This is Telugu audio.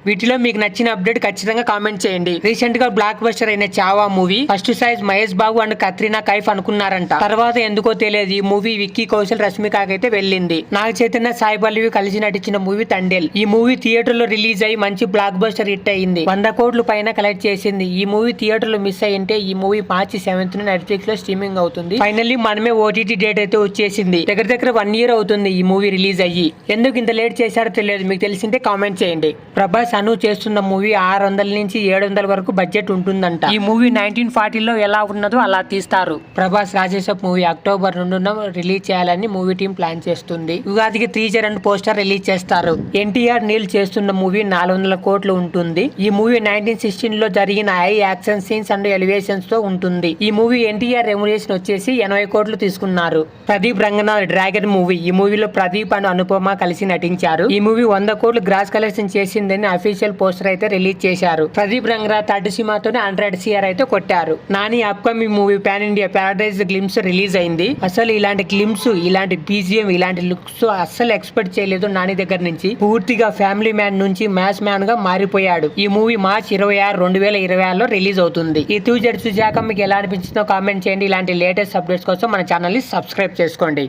వీటిలో మీకు నచ్చిన అప్డేట్ ఖచ్చితంగా కామెంట్ చేయండి. రీసెంట్ గా బ్లాక్ బస్టర్ అయిన చావా మూవీ ఫస్ట్ సైజ్ మహేష్ బాబు అండ్ కత్రినా కైఫ్ అనుకున్నారంట. తర్వాత ఎందుకో తెలియదు ఈ మూవీ విక్కీ కౌశల్ రష్మికకైతే వెళ్ళింది. నాగ చైతన్య సాయి పల్లవి కలిసి నటించిన మూవీ తండేల్. ఈ మూవీ థియేటర్ లో రిలీజ్ అయ్యి మంచి బ్లాక్ బస్టర్ హిట్ అయింది. 100 కోట్ల పైన కలెక్ట్ చేసింది. ఈ మూవీ థియేటర్ లో మిస్ అయ్యింటే ఈ మూవీ మార్చి 7th నెట్ఫ్లిక్స్ లో స్ట్రీమింగ్ అవుతుంది. ఫైనల్లీ మనమే ఓటీటీ డేట్ అయితే వచ్చేసింది. దగ్గర 1 year అవుతుంది ఈ మూవీ రిలీజ్ అయ్యి. ఎందుకు ఇంత లేట్ చేశారో తెలియదు. మీకు తెలిసింటే కామెంట్ చేయండి. ప్రభాస్ అను చేస్తున్న మూవీ 600 నుంచి 700 వరకు బడ్జెట్ ఉంటుందంట. ఈ మూవీ 1940లో ఎలా ఉన్నదో అలా తీస్తారు. ప్రభాస్ రాజేష్ మూవీ October 2న రిలీజ్ చేయాలని మూవీ టీం ప్లాన్ చేస్తుంది. ఉగాదికి టీజర్ అండ్ పోస్టర్ రిలీజ్ చేస్తారు. ఎన్టీఆర్ నీల్ చేస్తున్న మూవీ 400 కోట్లు ఉంటుంది. ఈ మూవీ 1916లో జరిగిన high action scenes and elevations తో ఉంటుంది. ఈ మూవీ ఎన్టీఆర్ రెమ్యునరేషన్ వచ్చేసి 80 కోట్లు తీసుకున్నారు. Pradeep Ranganath dragon movie. ఈ మూవీలో ప్రదీప్ అండ్ అనుపమ కలిసి నటించారు. ఈ మూవీ 100 కోట్లు గ్రాస్ కలెక్షన్ చేసిందని అఫీషియల్ పోస్టర్ అయితే రిలీజ్ చేశారు. ప్రదీప్ రంగనాథ్ 30 సినిమాతోనే 100 CR అయితే కొట్టారు. Nani upcoming movie pan India Paradise glimpse release అయింది. అసలు ఇలాంటి గ్లిమ్స్, ఇలాంటి బీజిఎం, ఇలాంటి లుక్స్ అస్సలు ఎక్స్పెక్ట్ చేయలేదు నాని దగ్గర నుంచి. పూర్తిగా ఫ్యామిలీ మ్యాన్ నుంచి మ్యాస్ మ్యాన్ గా మారిపోయాడు. ఈ మూవీ మార్చి 26, 2026లో రిలీజ్ అవుతుంది. ఈ ట్యూజర్ చూశాక మీకు ఎలా అనిపించిందో కామెంట్ చేయండి. ఇలాంటి లేటెస్ట్ అప్డేట్స్ కోసం మన ఛానల్ ని సబ్స్క్రైబ్ చేసుకోండి.